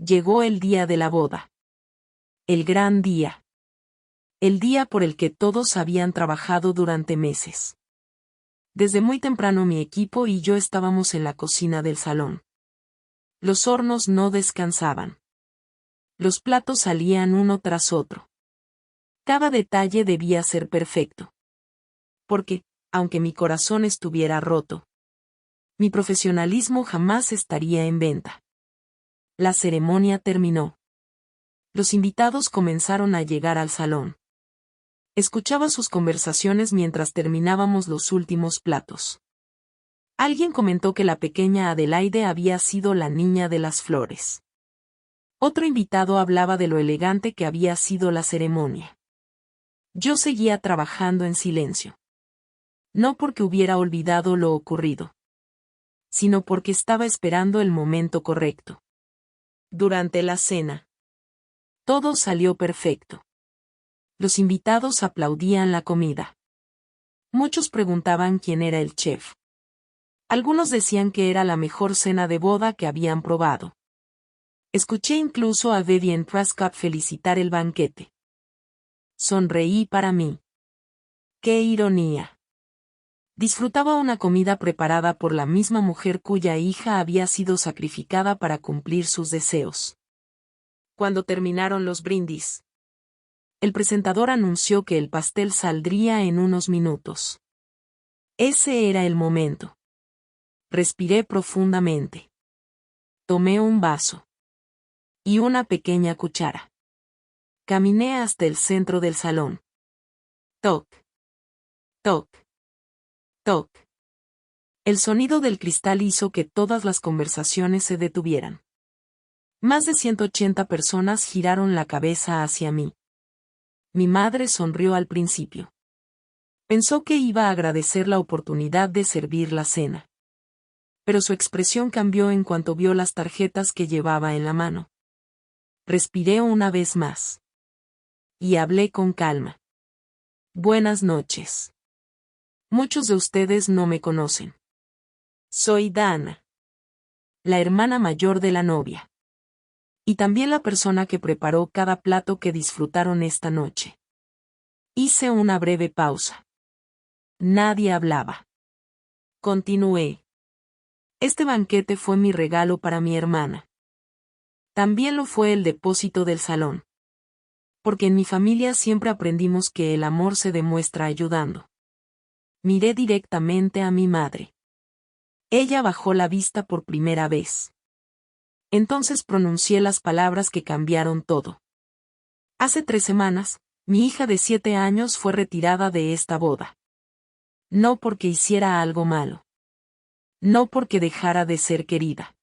Llegó el día de la boda. El gran día. El día por el que todos habían trabajado durante meses. Desde muy temprano mi equipo y yo estábamos en la cocina del salón. Los hornos no descansaban. Los platos salían uno tras otro. Cada detalle debía ser perfecto. Porque, aunque mi corazón estuviera roto, mi profesionalismo jamás estaría en venta. La ceremonia terminó. Los invitados comenzaron a llegar al salón. Escuchaba sus conversaciones mientras terminábamos los últimos platos. Alguien comentó que la pequeña Adelaide había sido la niña de las flores. Otro invitado hablaba de lo elegante que había sido la ceremonia. Yo seguía trabajando en silencio. No porque hubiera olvidado lo ocurrido, sino porque estaba esperando el momento correcto. Durante la cena, todo salió perfecto. Los invitados aplaudían la comida. Muchos preguntaban quién era el chef. Algunos decían que era la mejor cena de boda que habían probado. Escuché incluso a Vivian Prescott felicitar el banquete. Sonreí para mí. ¡Qué ironía! Disfrutaba una comida preparada por la misma mujer cuya hija había sido sacrificada para cumplir sus deseos. Cuando terminaron los brindis, el presentador anunció que el pastel saldría en unos minutos. Ese era el momento. Respiré profundamente. Tomé un vaso y una pequeña cuchara. Caminé hasta el centro del salón. Toc, toc, toc. El sonido del cristal hizo que todas las conversaciones se detuvieran. Más de 180 personas giraron la cabeza hacia mí. Mi madre sonrió al principio. Pensó que iba a agradecer la oportunidad de servir la cena. Pero su expresión cambió en cuanto vio las tarjetas que llevaba en la mano. Respiré una vez más. Y hablé con calma. Buenas noches. Muchos de ustedes no me conocen. Soy Dana, la hermana mayor de la novia. Y también la persona que preparó cada plato que disfrutaron esta noche. Hice una breve pausa. Nadie hablaba. Continué. Este banquete fue mi regalo para mi hermana. También lo fue el depósito del salón. Porque en mi familia siempre aprendimos que el amor se demuestra ayudando. Miré directamente a mi madre. Ella bajó la vista por primera vez. Entonces pronuncié las palabras que cambiaron todo. Hace 3 semanas, mi hija de 7 años fue retirada de esta boda. No porque hiciera algo malo. No porque dejara de ser querida.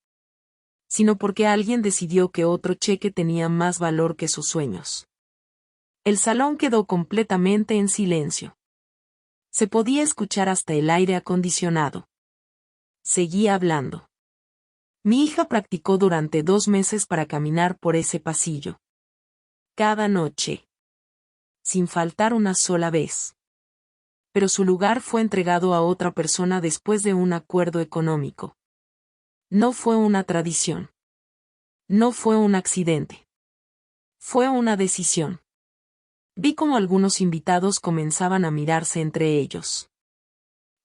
Sino porque alguien decidió que otro cheque tenía más valor que sus sueños. El salón quedó completamente en silencio. Se podía escuchar hasta el aire acondicionado. Seguí hablando. Mi hija practicó durante 2 meses para caminar por ese pasillo. Cada noche. Sin faltar una sola vez. Pero su lugar fue entregado a otra persona después de un acuerdo económico. No fue una tradición. No fue un accidente. Fue una decisión. Vi cómo algunos invitados comenzaban a mirarse entre ellos.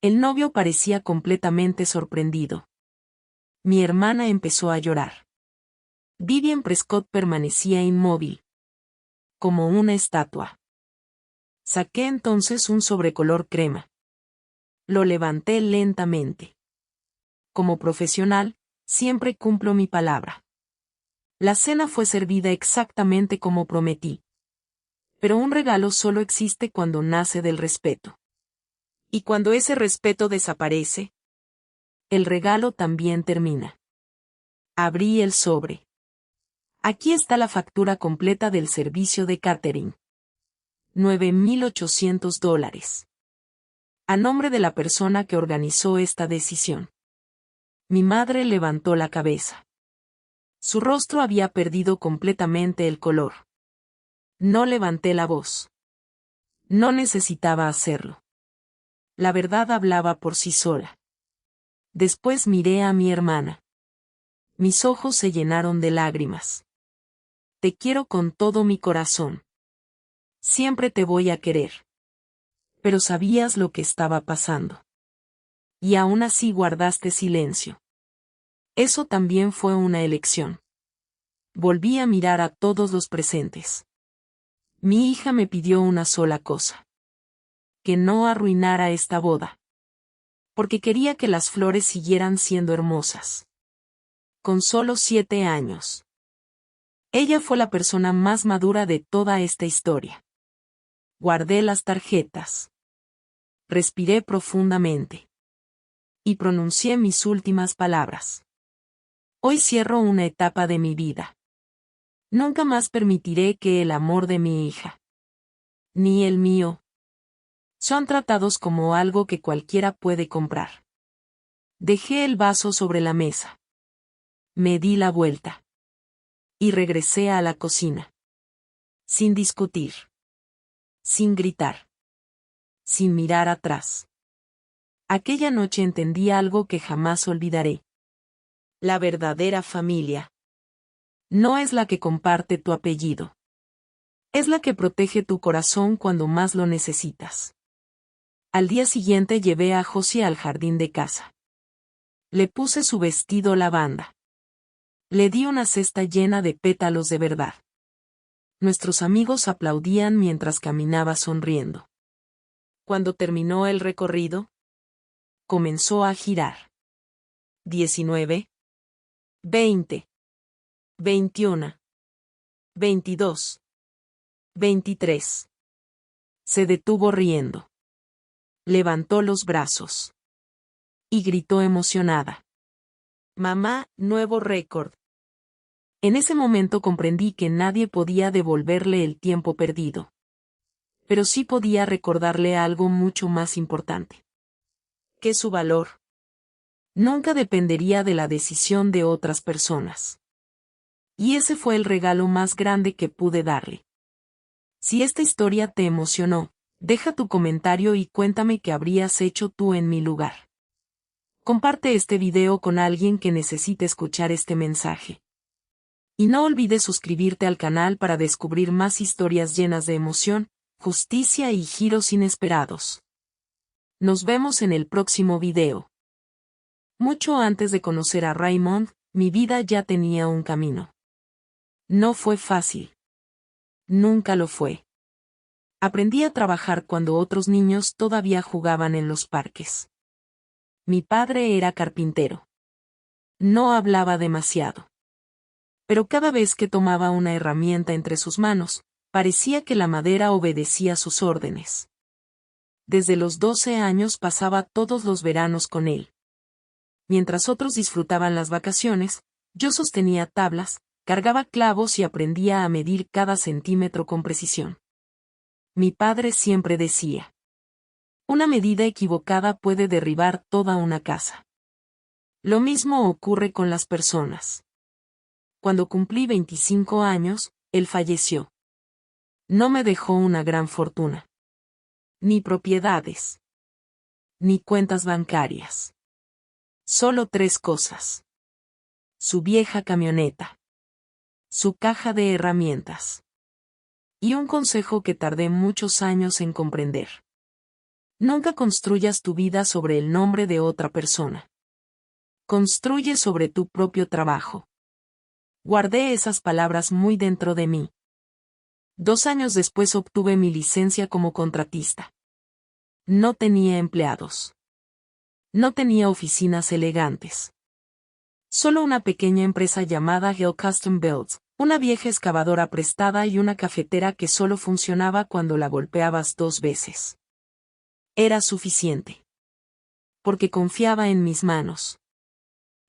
El novio parecía completamente sorprendido. Mi hermana empezó a llorar. Vivian Prescott permanecía inmóvil. Como una estatua. Saqué entonces un sobrecolor crema. Lo levanté lentamente. Como profesional, siempre cumplo mi palabra. La cena fue servida exactamente como prometí. Pero un regalo solo existe cuando nace del respeto. Y cuando ese respeto desaparece, el regalo también termina. Abrí el sobre. Aquí está la factura completa del servicio de catering. $9,800. A nombre de la persona que organizó esta decisión. Mi madre levantó la cabeza. Su rostro había perdido completamente el color. No levanté la voz. No necesitaba hacerlo. La verdad hablaba por sí sola. Después miré a mi hermana. Mis ojos se llenaron de lágrimas. Te quiero con todo mi corazón. Siempre te voy a querer. Pero sabías lo que estaba pasando. Y aún así guardaste silencio. Eso también fue una elección. Volví a mirar a todos los presentes. Mi hija me pidió una sola cosa. Que no arruinara esta boda. Porque quería que las flores siguieran siendo hermosas. Con solo 7 años. Ella fue la persona más madura de toda esta historia. Guardé las tarjetas. Respiré profundamente. Y pronuncié mis últimas palabras. Hoy cierro una etapa de mi vida. Nunca más permitiré que el amor de mi hija, ni el mío, son tratados como algo que cualquiera puede comprar. Dejé el vaso sobre la mesa. Me di la vuelta. Y regresé a la cocina. Sin discutir. Sin gritar. Sin mirar atrás. Aquella noche entendí algo que jamás olvidaré. La verdadera familia no es la que comparte tu apellido. Es la que protege tu corazón cuando más lo necesitas. Al día siguiente llevé a Josie al jardín de casa. Le puse su vestido lavanda. Le di una cesta llena de pétalos de verdad. Nuestros amigos aplaudían mientras caminaba sonriendo. Cuando terminó el recorrido, comenzó a girar. 19, 20, 21, 22, 23. Se detuvo riendo. Levantó los brazos. Y gritó emocionada. Mamá, nuevo récord. En ese momento comprendí que nadie podía devolverle el tiempo perdido. Pero sí podía recordarle algo mucho más importante. Que su valor nunca dependería de la decisión de otras personas. Y ese fue el regalo más grande que pude darle. Si esta historia te emocionó, deja tu comentario y cuéntame qué habrías hecho tú en mi lugar. Comparte este video con alguien que necesite escuchar este mensaje. Y no olvides suscribirte al canal para descubrir más historias llenas de emoción, justicia y giros inesperados. Nos vemos en el próximo video. Mucho antes de conocer a Raymond, mi vida ya tenía un camino. No fue fácil. Nunca lo fue. Aprendí a trabajar cuando otros niños todavía jugaban en los parques. Mi padre era carpintero. No hablaba demasiado. Pero cada vez que tomaba una herramienta entre sus manos, parecía que la madera obedecía sus órdenes. Desde los 12 años pasaba todos los veranos con él. Mientras otros disfrutaban las vacaciones, yo sostenía tablas, cargaba clavos y aprendía a medir cada centímetro con precisión. Mi padre siempre decía: una medida equivocada puede derribar toda una casa. Lo mismo ocurre con las personas. Cuando cumplí 25 años, él falleció. No me dejó una gran fortuna. Ni propiedades. Ni cuentas bancarias. Solo 3 cosas. Su vieja camioneta. Su caja de herramientas. Y un consejo que tardé muchos años en comprender. Nunca construyas tu vida sobre el nombre de otra persona. Construye sobre tu propio trabajo. Guardé esas palabras muy dentro de mí. 2 años después obtuve mi licencia como contratista. No tenía empleados. No tenía oficinas elegantes. Solo una pequeña empresa llamada Hill Custom Builds, una vieja excavadora prestada y una cafetera que solo funcionaba cuando la golpeabas 2 veces. Era suficiente. Porque confiaba en mis manos.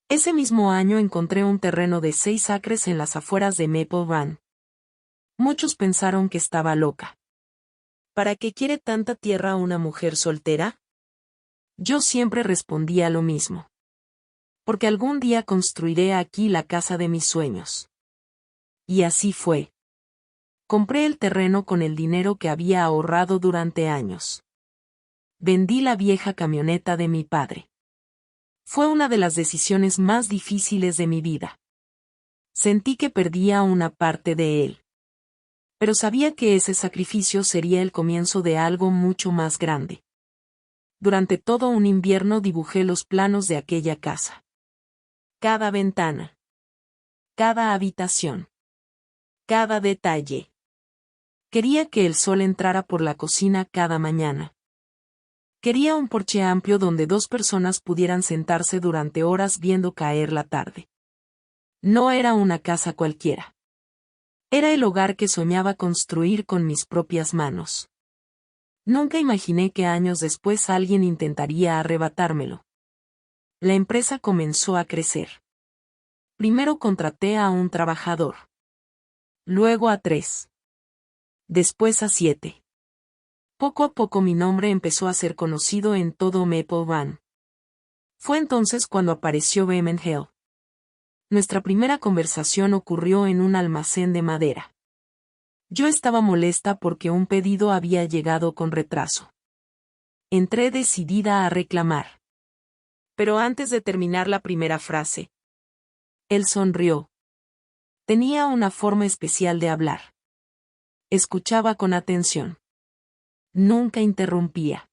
Ese mismo año encontré un terreno de 6 acres en las afueras de Maple Run. Muchos pensaron que estaba loca. ¿Para qué quiere tanta tierra una mujer soltera? Yo siempre respondía lo mismo. Porque algún día construiré aquí la casa de mis sueños. Y así fue. Compré el terreno con el dinero que había ahorrado durante años. Vendí la vieja camioneta de mi padre. Fue una de las decisiones más difíciles de mi vida. Sentí que perdía una parte de él. Pero sabía que ese sacrificio sería el comienzo de algo mucho más grande. Durante todo un invierno dibujé los planos de aquella casa. Cada ventana. Cada habitación. Cada detalle. Quería que el sol entrara por la cocina cada mañana. Quería un porche amplio donde dos personas pudieran sentarse durante horas viendo caer la tarde. No era una casa cualquiera. Era el hogar que soñaba construir con mis propias manos. Nunca imaginé que años después alguien intentaría arrebatármelo. La empresa comenzó a crecer. Primero contraté a un trabajador. Luego a 3. Después a 7. Poco a poco mi nombre empezó a ser conocido en todo Maple Run. Fue entonces cuando apareció Beam & Hale. Nuestra primera conversación ocurrió en un almacén de madera. Yo estaba molesta porque un pedido había llegado con retraso. Entré decidida a reclamar. Pero antes de terminar la primera frase, él sonrió. Tenía una forma especial de hablar. Escuchaba con atención. Nunca interrumpía.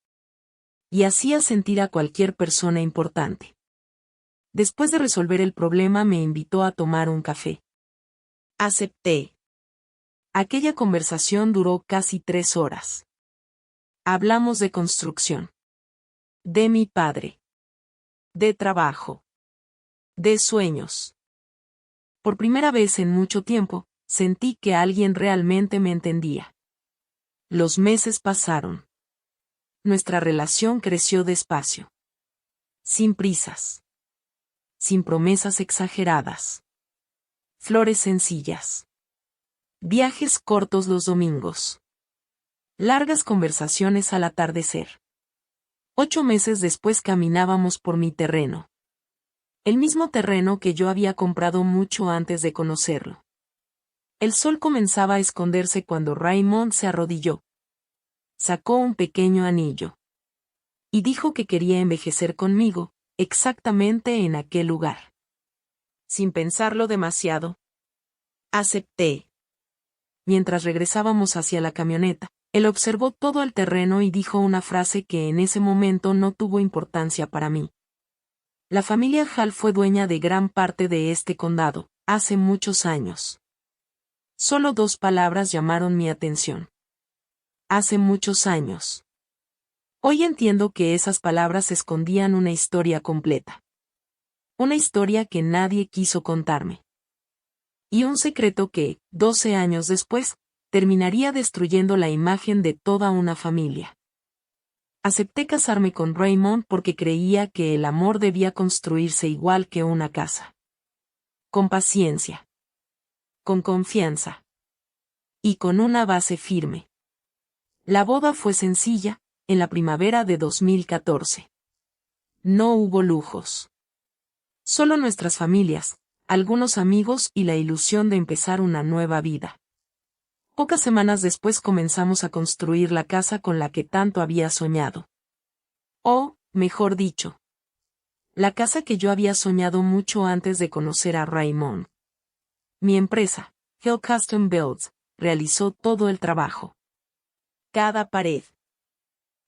Y hacía sentir a cualquier persona importante. Después de resolver el problema me invitó a tomar un café. Acepté. Aquella conversación duró casi 3 horas. Hablamos de construcción. De mi padre. De trabajo. De sueños. Por primera vez en mucho tiempo, sentí que alguien realmente me entendía. Los meses pasaron. Nuestra relación creció despacio. Sin prisas. Sin promesas exageradas. Flores sencillas. Viajes cortos los domingos. Largas conversaciones al atardecer. 8 meses después caminábamos por mi terreno. El mismo terreno que yo había comprado mucho antes de conocerlo. El sol comenzaba a esconderse cuando Raymond se arrodilló. Sacó un pequeño anillo. Y dijo que quería envejecer conmigo, exactamente en aquel lugar. Sin pensarlo demasiado, acepté. Mientras regresábamos hacia la camioneta, él observó todo el terreno y dijo una frase que en ese momento no tuvo importancia para mí. La familia Hall fue dueña de gran parte de este condado, hace muchos años. Solo 2 palabras llamaron mi atención. Hace muchos años. Hoy entiendo que esas palabras escondían una historia completa. Una historia que nadie quiso contarme. Y un secreto que, 12 años después, terminaría destruyendo la imagen de toda una familia. Acepté casarme con Raymond porque creía que el amor debía construirse igual que una casa. Con paciencia. Con confianza. Y con una base firme. La boda fue sencilla, en la primavera de 2014. No hubo lujos. Solo nuestras familias, algunos amigos y la ilusión de empezar una nueva vida. Pocas semanas después comenzamos a construir la casa con la que tanto había soñado. O, mejor dicho, la casa que yo había soñado mucho antes de conocer a Raymond. Mi empresa, Hale Custom Builds, realizó todo el trabajo. Cada pared.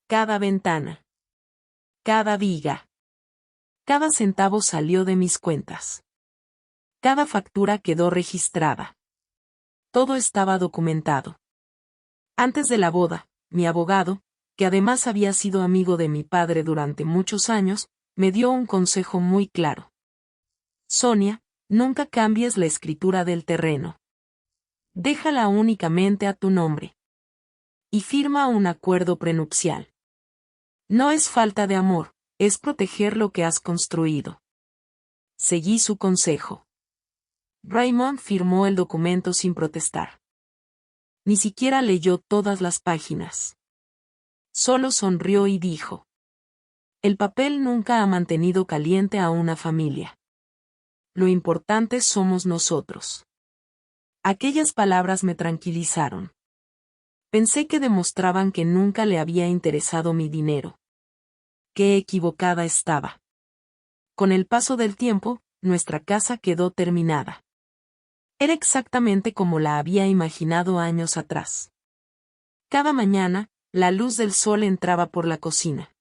Cada ventana. Cada viga. Cada centavo salió de mis cuentas. Cada factura quedó registrada. Todo estaba documentado. Antes de la boda, mi abogado, que además había sido amigo de mi padre durante muchos años, me dio un consejo muy claro. Sonia, nunca cambies la escritura del terreno. Déjala únicamente a tu nombre. Y firma un acuerdo prenupcial. No es falta de amor, es proteger lo que has construido. Seguí su consejo. Raymond firmó el documento sin protestar. Ni siquiera leyó todas las páginas. Solo sonrió y dijo: el papel nunca ha mantenido caliente a una familia. Lo importante somos nosotros. Aquellas palabras me tranquilizaron. Pensé que demostraban que nunca le había interesado mi dinero. Qué equivocada estaba. Con el paso del tiempo, nuestra casa quedó terminada. Era exactamente como la había imaginado años atrás. Cada mañana, la luz del sol entraba por la cocina.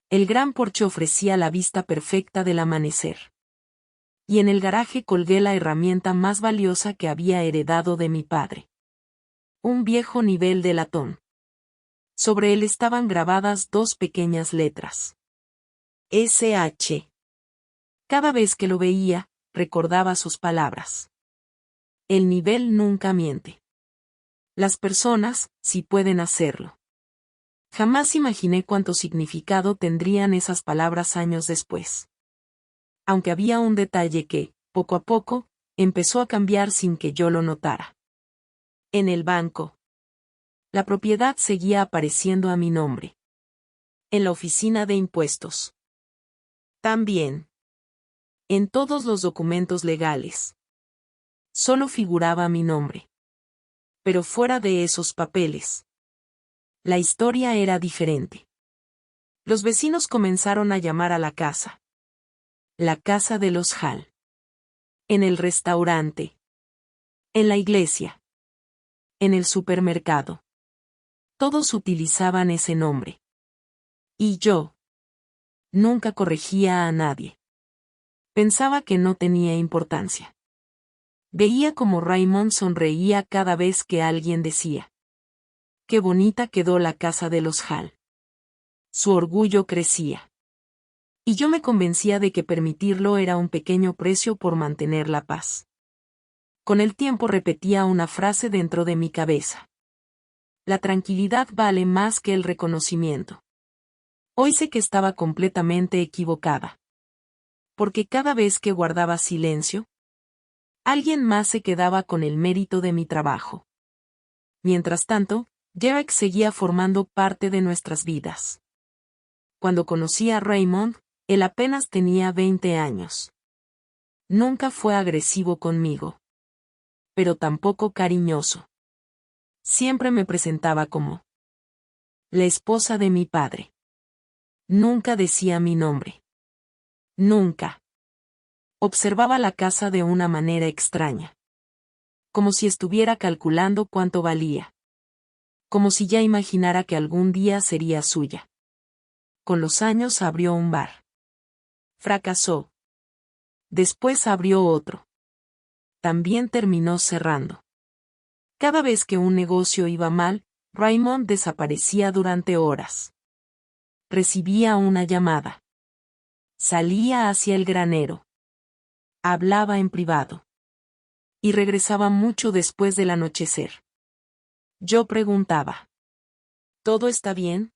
El gran porche ofrecía la vista perfecta del amanecer. Y en el garaje colgué la herramienta más valiosa que había heredado de mi padre. Un viejo nivel de latón. Sobre él estaban grabadas dos pequeñas letras. SH. Cada vez que lo veía, recordaba sus palabras. El nivel nunca miente. Las personas, sí pueden hacerlo. Jamás imaginé cuánto significado tendrían esas palabras años después. Aunque había un detalle que, poco a poco, empezó a cambiar sin que yo lo notara. En el banco. La propiedad seguía apareciendo a mi nombre. En la oficina de impuestos. También. En todos los documentos legales. Solo figuraba mi nombre. Pero fuera de esos papeles. La historia era diferente. Los vecinos comenzaron a llamar a la casa. La casa de los Hall. En el restaurante. En la iglesia. En el supermercado. Todos utilizaban ese nombre. Y yo. Nunca corregía a nadie. Pensaba que no tenía importancia. Veía como Raymond sonreía cada vez que alguien decía: «Qué bonita quedó la casa de los Hall». Su orgullo crecía. Y yo me convencía de que permitirlo era un pequeño precio por mantener la paz. Con el tiempo repetía una frase dentro de mi cabeza. La tranquilidad vale más que el reconocimiento. Hoy sé que estaba completamente equivocada. Porque cada vez que guardaba silencio, alguien más se quedaba con el mérito de mi trabajo. Mientras tanto, Derek seguía formando parte de nuestras vidas. Cuando conocí a Raymond, él apenas tenía 20 años. Nunca fue agresivo conmigo. Pero tampoco cariñoso. Siempre me presentaba como la esposa de mi padre. Nunca decía mi nombre. Nunca. Observaba la casa de una manera extraña. Como si estuviera calculando cuánto valía. Como si ya imaginara que algún día sería suya. Con los años abrió un bar. Fracasó. Después abrió otro. También terminó cerrando. Cada vez que un negocio iba mal, Raymond desaparecía durante horas. Recibía una llamada. Salía hacia el granero. Hablaba en privado. Y regresaba mucho después del anochecer. Yo preguntaba: ¿todo está bien?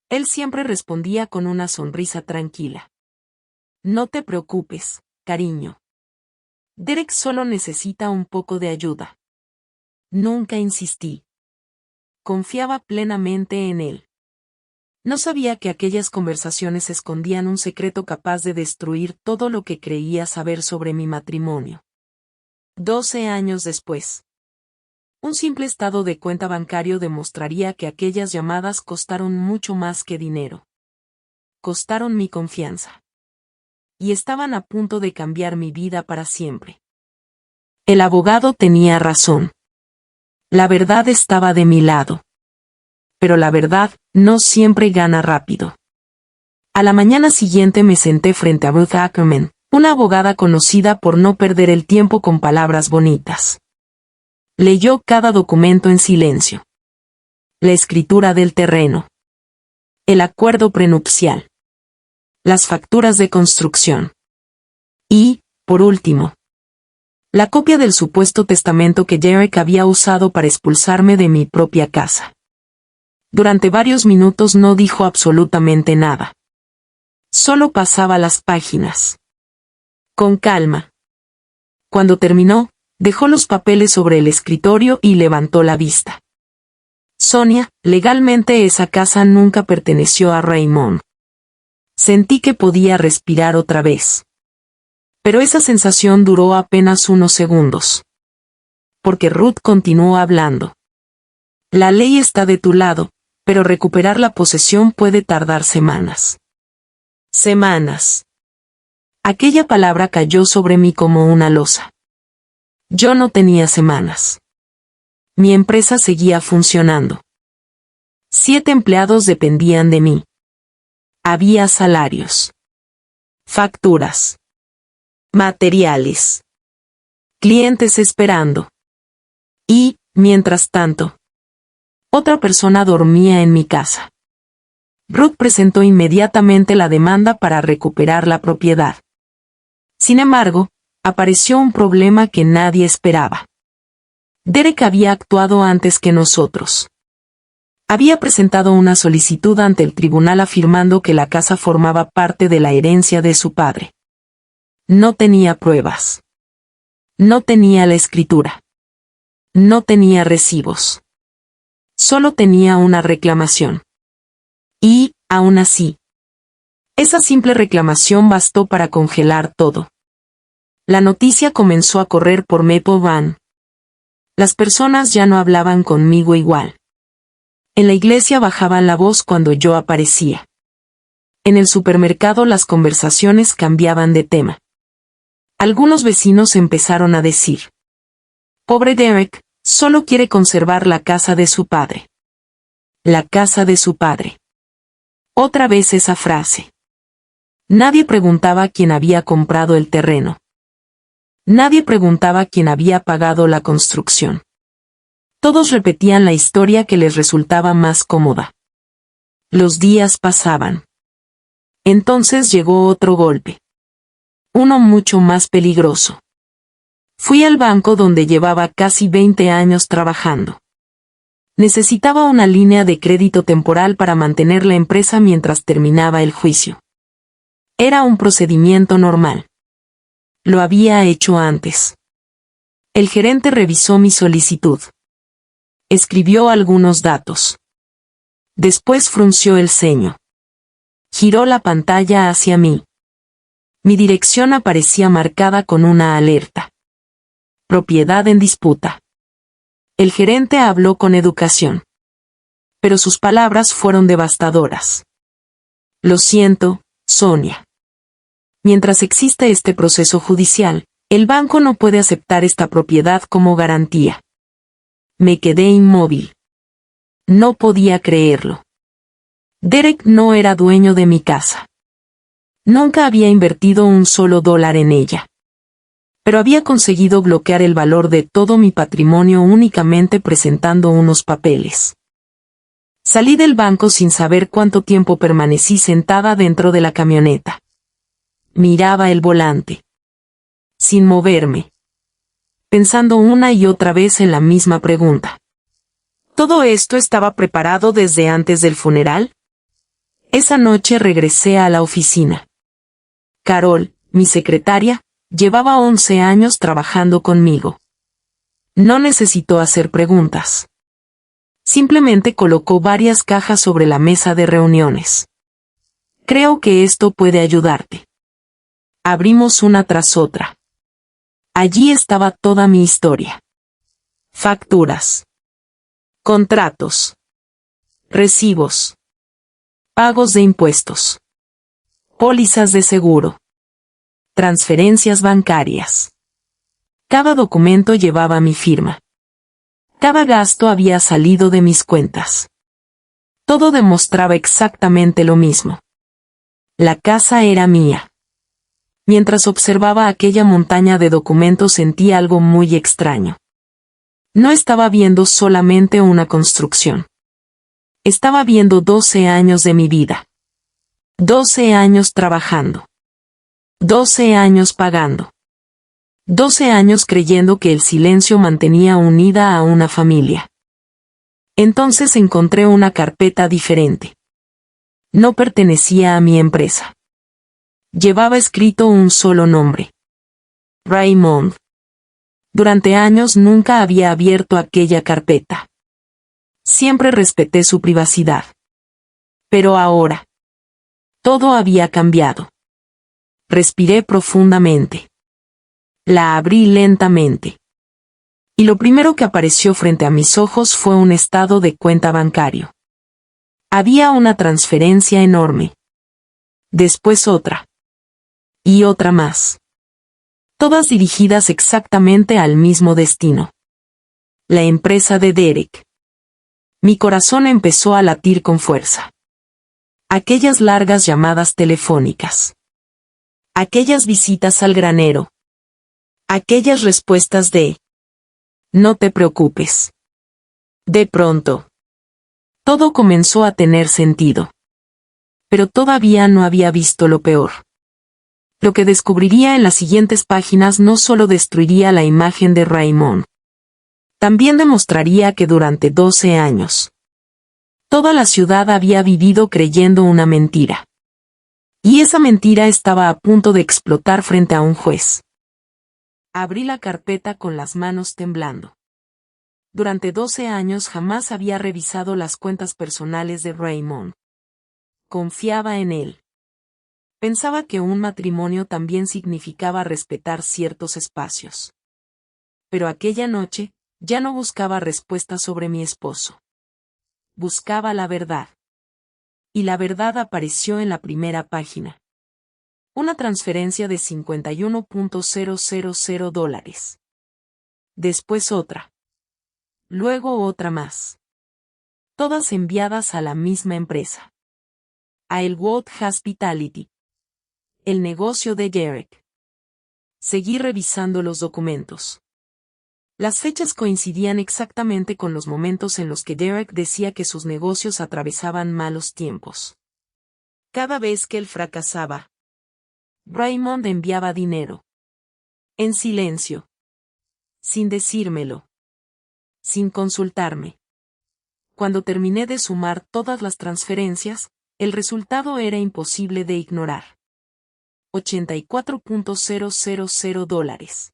Él siempre respondía con una sonrisa tranquila. No te preocupes, cariño. Derek solo necesita un poco de ayuda. Nunca insistí. Confiaba plenamente en él. No sabía que aquellas conversaciones escondían un secreto capaz de destruir todo lo que creía saber sobre mi matrimonio. 12 años después. Un simple estado de cuenta bancario demostraría que aquellas llamadas costaron mucho más que dinero. Costaron mi confianza. Y estaban a punto de cambiar mi vida para siempre. El abogado tenía razón. La verdad estaba de mi lado. Pero la verdad no siempre gana rápido. A la mañana siguiente me senté frente a Ruth Ackerman, una abogada conocida por no perder el tiempo con palabras bonitas. Leyó cada documento en silencio. La escritura del terreno. El acuerdo prenupcial. Las facturas de construcción. Y, por último, la copia del supuesto testamento que Derek había usado para expulsarme de mi propia casa. Durante varios minutos no dijo absolutamente nada. Solo pasaba las páginas. Con calma. Cuando terminó, dejó los papeles sobre el escritorio y levantó la vista. Sonia, legalmente esa casa nunca perteneció a Raymond. Sentí que podía respirar otra vez. Pero esa sensación duró apenas unos segundos. Porque Ruth continuó hablando. La ley está de tu lado, pero recuperar la posesión puede tardar semanas. Semanas. Aquella palabra cayó sobre mí como una losa. Yo no tenía semanas. Mi empresa seguía funcionando. 7 empleados dependían de mí. Había salarios, facturas, materiales, clientes esperando. Y, mientras tanto, otra persona dormía en mi casa. Ruth presentó inmediatamente la demanda para recuperar la propiedad. Sin embargo, apareció un problema que nadie esperaba. Derek había actuado antes que nosotros. Había presentado una solicitud ante el tribunal afirmando que la casa formaba parte de la herencia de su padre. No tenía pruebas. No tenía la escritura. No tenía recibos. Solo tenía una reclamación. Y, aún así, esa simple reclamación bastó para congelar todo. La noticia comenzó a correr por Maple Van. Las personas ya no hablaban conmigo igual. En la iglesia bajaban la voz cuando yo aparecía. En el supermercado las conversaciones cambiaban de tema. Algunos vecinos empezaron a decir: pobre Derek, solo quiere conservar la casa de su padre. La casa de su padre. Otra vez esa frase. Nadie preguntaba quién había comprado el terreno. Nadie preguntaba quién había pagado la construcción. Todos repetían la historia que les resultaba más cómoda. Los días pasaban. Entonces llegó otro golpe. Uno mucho más peligroso. Fui al banco donde llevaba casi 20 años trabajando. Necesitaba una línea de crédito temporal para mantener la empresa mientras terminaba el juicio. Era un procedimiento normal. Lo había hecho antes. El gerente revisó mi solicitud. Escribió algunos datos. Después frunció el ceño. Giró la pantalla hacia mí. Mi dirección aparecía marcada con una alerta. Propiedad en disputa. El gerente habló con educación. Pero sus palabras fueron devastadoras. Lo siento, Sonia. Mientras exista este proceso judicial, el banco no puede aceptar esta propiedad como garantía. Me quedé inmóvil. No podía creerlo. Derek no era dueño de mi casa. Nunca había invertido un solo dólar en ella. Pero había conseguido bloquear el valor de todo mi patrimonio únicamente presentando unos papeles. Salí del banco sin saber cuánto tiempo permanecí sentada dentro de la camioneta. Miraba el volante. Sin moverme. Pensando una y otra vez en la misma pregunta. ¿Todo esto estaba preparado desde antes del funeral? Esa noche regresé a la oficina. Carol, mi secretaria, llevaba 11 años trabajando conmigo. No necesitó hacer preguntas. Simplemente colocó varias cajas sobre la mesa de reuniones. Creo que esto puede ayudarte. Abrimos una tras otra. Allí estaba toda mi historia. Facturas. Contratos. Recibos. Pagos de impuestos. Pólizas de seguro. Transferencias bancarias. Cada documento llevaba mi firma. Cada gasto había salido de mis cuentas. Todo demostraba exactamente lo mismo. La casa era mía. Mientras observaba aquella montaña de documentos sentí algo muy extraño. No estaba viendo solamente una construcción. Estaba viendo 12 años de mi vida. 12 años trabajando. 12 años pagando. 12 años creyendo que el silencio mantenía unida a una familia. Entonces encontré una carpeta diferente. No pertenecía a mi empresa. Llevaba escrito un solo nombre. Raymond. Durante años nunca había abierto aquella carpeta. Siempre respeté su privacidad. Pero ahora. Todo había cambiado. Respiré profundamente. La abrí lentamente. Y lo primero que apareció frente a mis ojos fue un estado de cuenta bancario. Había una transferencia enorme. Después otra. Y otra más. Todas dirigidas exactamente al mismo destino. La empresa de Derek. Mi corazón empezó a latir con fuerza. Aquellas largas llamadas telefónicas. Aquellas visitas al granero. Aquellas respuestas de "no te preocupes". De pronto, todo comenzó a tener sentido. Pero todavía no había visto lo peor. Lo que descubriría en las siguientes páginas no solo destruiría la imagen de Raymond. También demostraría que durante 12 años, toda la ciudad había vivido creyendo una mentira. Y esa mentira estaba a punto de explotar frente a un juez. Abrí la carpeta con las manos temblando. Durante 12 años jamás había revisado las cuentas personales de Raymond. Confiaba en él. Pensaba que un matrimonio también significaba respetar ciertos espacios. Pero aquella noche, ya no buscaba respuestas sobre mi esposo. Buscaba la verdad. Y la verdad apareció en la primera página. Una transferencia de $51,000. Después otra. Luego otra más. Todas enviadas a la misma empresa. A Elwood Hospitality. El negocio de Derek. Seguí revisando los documentos. Las fechas coincidían exactamente con los momentos en los que Derek decía que sus negocios atravesaban malos tiempos. Cada vez que él fracasaba, Raymond enviaba dinero. En silencio. Sin decírmelo. Sin consultarme. Cuando terminé de sumar todas las transferencias, el resultado era imposible de ignorar. $84,000.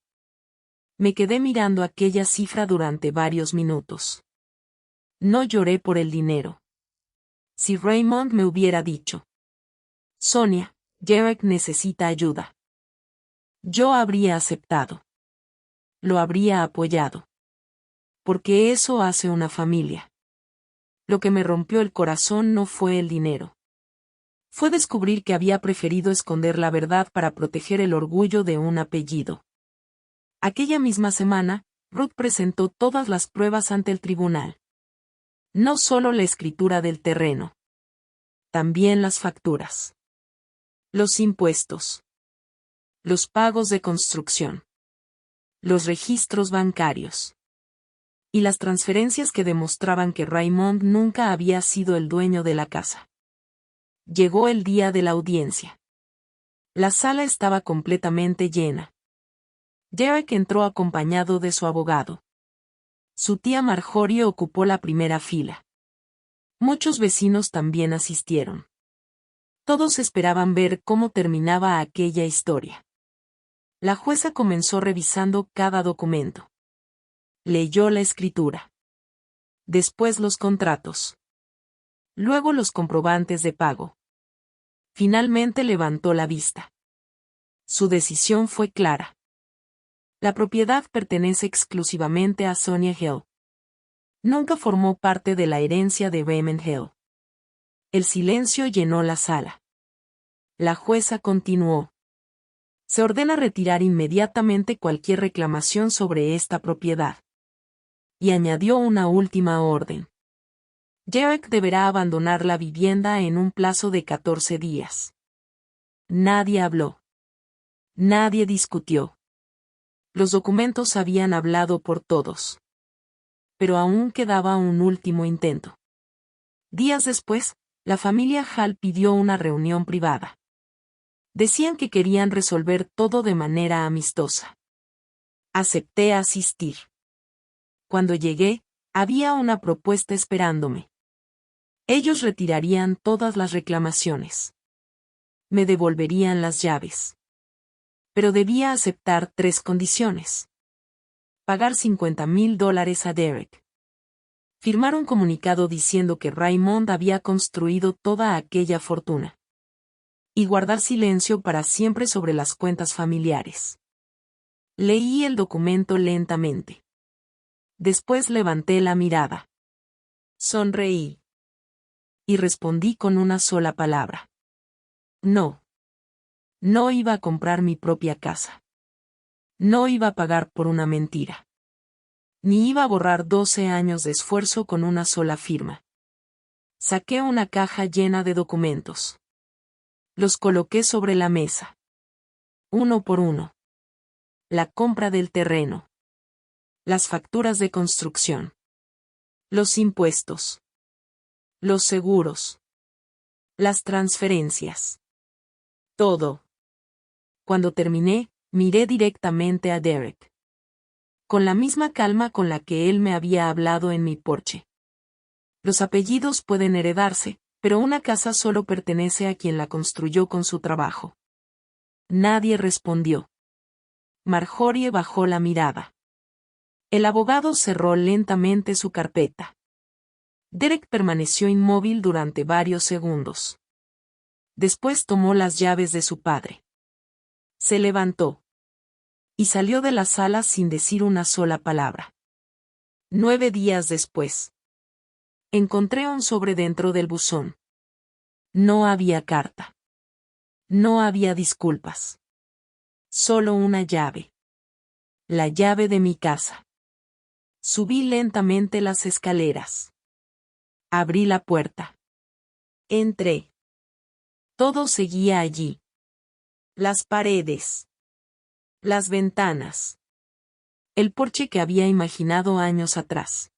Me quedé mirando aquella cifra durante varios minutos. No lloré por el dinero. Si Raymond me hubiera dicho: Sonia, Derek necesita ayuda, yo habría aceptado. Lo habría apoyado. Porque eso hace una familia. Lo que me rompió el corazón no fue el dinero. Fue descubrir que había preferido esconder la verdad para proteger el orgullo de un apellido. Aquella misma semana, Ruth presentó todas las pruebas ante el tribunal. No solo la escritura del terreno. También las facturas. Los impuestos. Los pagos de construcción. Los registros bancarios. Y las transferencias que demostraban que Raymond nunca había sido el dueño de la casa. Llegó el día de la audiencia. La sala estaba completamente llena. Derek entró acompañado de su abogado. Su tía Marjorie ocupó la primera fila. Muchos vecinos también asistieron. Todos esperaban ver cómo terminaba aquella historia. La jueza comenzó revisando cada documento. Leyó la escritura. Después los contratos. Luego los comprobantes de pago. Finalmente levantó la vista. Su decisión fue clara. La propiedad pertenece exclusivamente a Sonia Hill. Nunca formó parte de la herencia de Raymond Hill. El silencio llenó la sala. La jueza continuó. Se ordena retirar inmediatamente cualquier reclamación sobre esta propiedad. Y añadió una última orden. Derek deberá abandonar la vivienda en un plazo de 14 días. Nadie habló. Nadie discutió. Los documentos habían hablado por todos. Pero aún quedaba un último intento. Días después, la familia Hall pidió una reunión privada. Decían que querían resolver todo de manera amistosa. Acepté asistir. Cuando llegué, había una propuesta esperándome. Ellos retirarían todas las reclamaciones. Me devolverían las llaves. Pero debía aceptar 3 condiciones. Pagar $50,000 a Derek. Firmar un comunicado diciendo que Raymond había construido toda aquella fortuna. Y guardar silencio para siempre sobre las cuentas familiares. Leí el documento lentamente. Después levanté la mirada. Sonreí. Y respondí con una sola palabra. No. No iba a comprar mi propia casa. No iba a pagar por una mentira. Ni iba a borrar 12 años de esfuerzo con una sola firma. Saqué una caja llena de documentos. Los coloqué sobre la mesa. Uno por uno. La compra del terreno. Las facturas de construcción. Los impuestos. Los seguros. Las transferencias. Todo. Cuando terminé, miré directamente a Derek. Con la misma calma con la que él me había hablado en mi porche. Los apellidos pueden heredarse, pero una casa solo pertenece a quien la construyó con su trabajo. Nadie respondió. Marjorie bajó la mirada. El abogado cerró lentamente su carpeta. Derek permaneció inmóvil durante varios segundos. Después tomó las llaves de su padre. Se levantó. Y salió de la sala sin decir una sola palabra. 9 días después. Encontré un sobre dentro del buzón. No había carta. No había disculpas. Solo una llave. La llave de mi casa. Subí lentamente las escaleras. Abrí la puerta. Entré. Todo seguía allí. Las paredes. Las ventanas. El porche que había imaginado años atrás.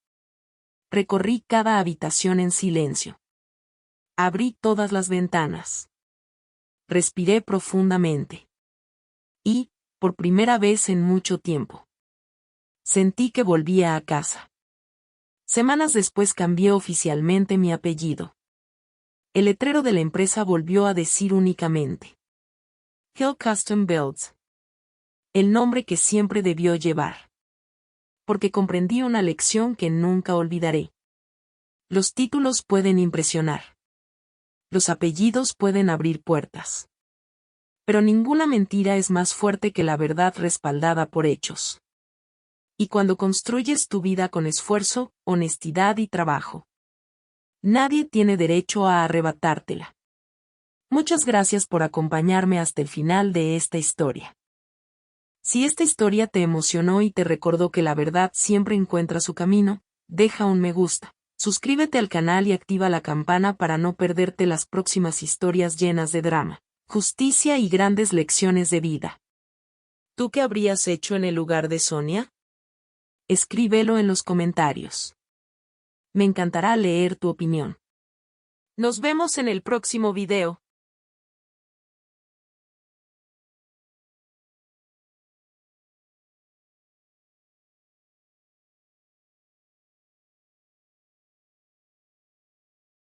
Recorrí cada habitación en silencio. Abrí todas las ventanas. Respiré profundamente. Y, por primera vez en mucho tiempo, sentí que volvía a casa. Semanas después cambié oficialmente mi apellido. El letrero de la empresa volvió a decir únicamente Hill Custom Builds. El nombre que siempre debió llevar. Porque comprendí una lección que nunca olvidaré. Los títulos pueden impresionar. Los apellidos pueden abrir puertas. Pero ninguna mentira es más fuerte que la verdad respaldada por hechos. Y cuando construyes tu vida con esfuerzo, honestidad y trabajo, nadie tiene derecho a arrebatártela. Muchas gracias por acompañarme hasta el final de esta historia. Si esta historia te emocionó y te recordó que la verdad siempre encuentra su camino, deja un me gusta, suscríbete al canal y activa la campana para no perderte las próximas historias llenas de drama, justicia y grandes lecciones de vida. ¿Tú qué habrías hecho en el lugar de Sonia? Escríbelo en los comentarios. Me encantará leer tu opinión. Nos vemos en el próximo video.